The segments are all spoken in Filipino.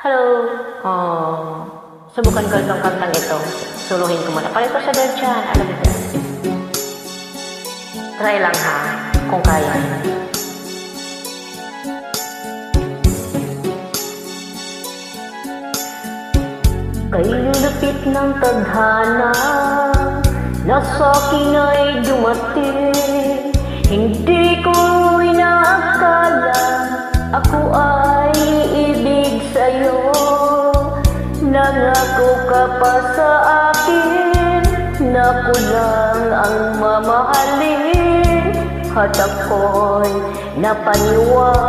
Hello. Subukan ko itong kantang ito. Suluhin ko muna. Palito sa dyan dyan. Alam mo dyan. Try lang ha. Kung kaya. Kay lulupit ng tadhana na sa'kin ay dumating. Hindi ko inaakala ako ay iibig sa'yo. Nangako ka pa sa akin na ko lang ang mamahalin. At ako'y napaniwala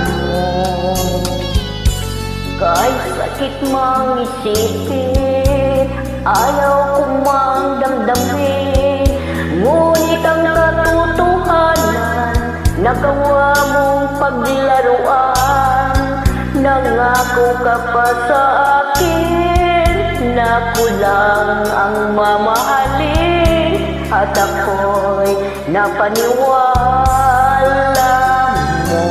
mo. Kahit sakit mang isipin, ayaw kong mang damdamin. Ngunit ang katotohanan, nagawa mong paglaruan. Nangako ka pa sa akin na ko lang ang mamahalin. At ako'y napaniwala mo.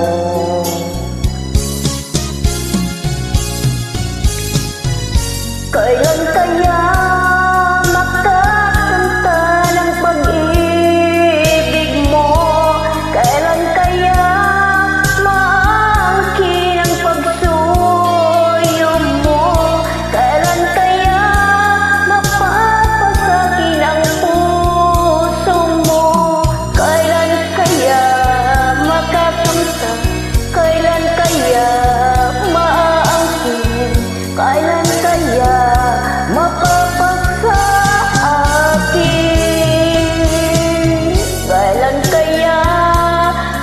Kailan kaya makakanta ng pag-ibig mo? Kailan kaya maangkin ang pagsuyo mo? Kailan kaya mapapasakin ang puso mo? Kailan kaya makakanta? Kailan kaya maangkin? Kailan kaya mapapasa akin? Kailan kaya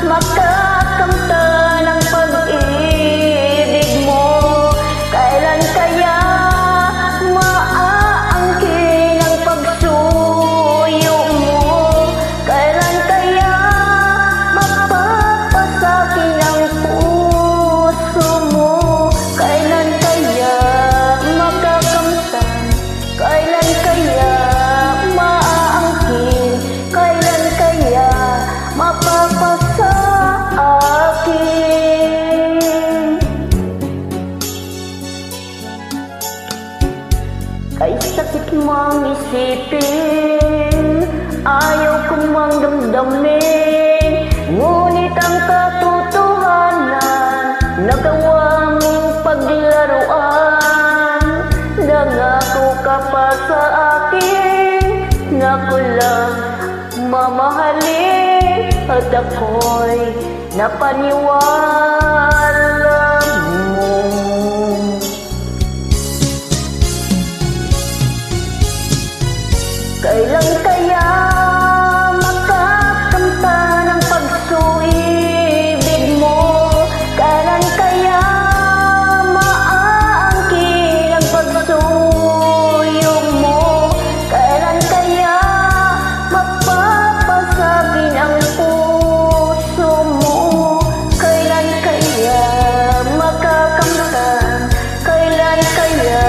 makakamta ng pag-ibig mo? Kailan kaya maaangkin ang pagsuyo mo? Kailan kaya mapapasakin ang puso mo? Kailan kaya makakamtan? Kailan kaya maaangkin? Kailan kaya mapapasa akin? Kay sakit mang isipin, ayaw kong mang damdamin. Ngunit ang katotohanan, nagawa mong paglaruan. Nangako ka pa sa akin na ko lang mamahalin. At ako'y napaniwala mo. Kailan kaya makakamta ng pagsuibig mo? Kailan kaya maaangkin ang pagsuyo mo? Kailan kaya mapapasakin ang puso mo? Kailan kaya makakamtan? Kailan kaya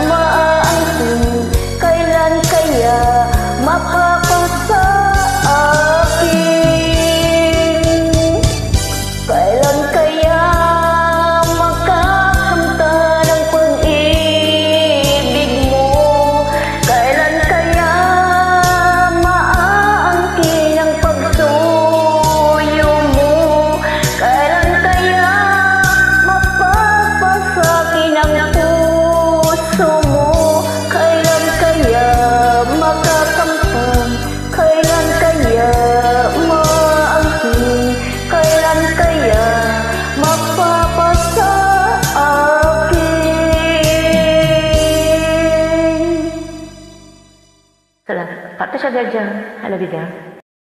maaangkin? Kailan kaya mapapasa akin? Kailan kaya makakamta ng pag-ibig mo? Kailan kaya maaangkin ang pagsuyo mo? Kailan kaya mapapasakin ang puso mo? Kailan kaya makakamtan? Kailan kaya maangkin? Kailan kaya mapapasa akin? Salamat. Pati siya dyan. Halabida.